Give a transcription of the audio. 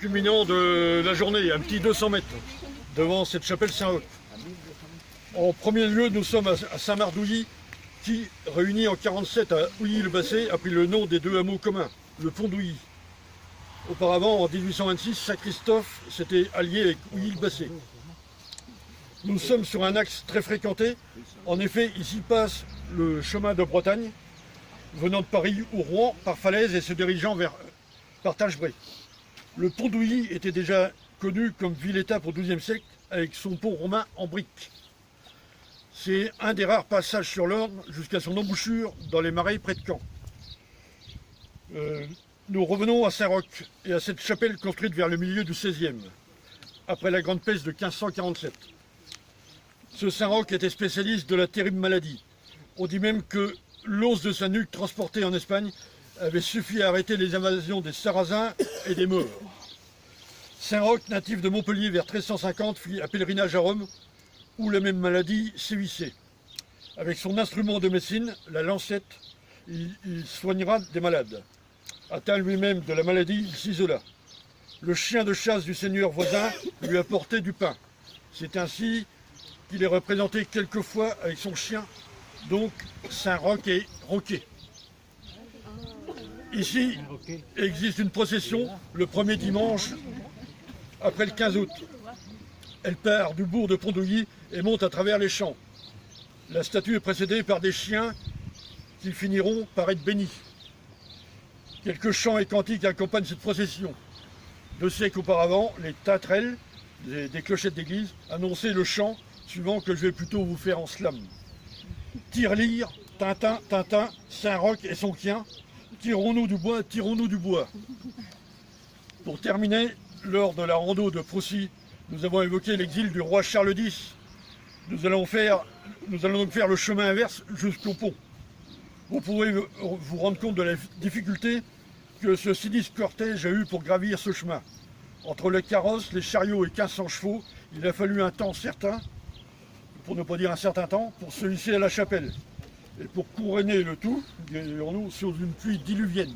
culminant de la journée, un petit 200 mètres, devant cette chapelle Saint-Roch. En premier lieu, nous sommes à Saint-Mardouilly, qui, réuni en 1947 à Houilly-le-Bassé, a pris le nom des deux hameaux communs, le pont d'Houilly. Auparavant, en 1826, Saint-Christophe s'était allié avec Houilly-le-Bassé. Nous sommes sur un axe très fréquenté. En effet, ici passe le chemin de Bretagne, venant de Paris ou Rouen par Falaise et se dirigeant vers Tachebré. Le pont d'Houilly était déjà connu comme ville-étape au XIIe siècle, avec son pont romain en briques. C'est un des rares passages sur l'Orne jusqu'à son embouchure dans les marais près de Caen. Nous revenons à Saint-Roch et à cette chapelle construite vers le milieu du XVIe, après la grande peste de 1547. Ce Saint-Roch était spécialiste de la terrible maladie. On dit même que l'os de sa nuque transportée en Espagne avait suffi à arrêter les invasions des Sarrasins et des Maures. Saint-Roch, natif de Montpellier vers 1350, fit un pèlerinage à Rome, où la même maladie sévissait. Avec son instrument de médecine, la lancette, il soignera des malades. Atteint lui-même de la maladie, il s'isola. Le chien de chasse du seigneur voisin lui apportait du pain. C'est ainsi qu'il est représenté quelquefois avec son chien, donc Saint-Roch et Roquet. Ici existe une procession le premier dimanche après le 15 août. Elle part du bourg de Pont-d'Houilly et monte à travers les champs. La statue est précédée par des chiens qui finiront par être bénis. Quelques chants et cantiques accompagnent cette procession. 2 siècles auparavant, les tintrelles, des clochettes d'église, annonçaient le chant suivant que je vais plutôt vous faire en slam. Tire-lire, Tintin, Tintin, Saint-Roch et son chien, tirons-nous du bois, tirons-nous du bois. Pour terminer, lors de la rando de Proussy, nous avons évoqué l'exil du roi Charles X. Nous allons donc faire le chemin inverse jusqu'au pont. Vous pourrez vous rendre compte de la difficulté que ce sinistre cortège a eu pour gravir ce chemin. Entre les carrosses, les chariots et 1500 chevaux, il a fallu un temps certain, pour ne pas dire un certain temps, pour se hisser à la chapelle. Et pour couronner le tout, dirons-nous, sur une pluie diluvienne.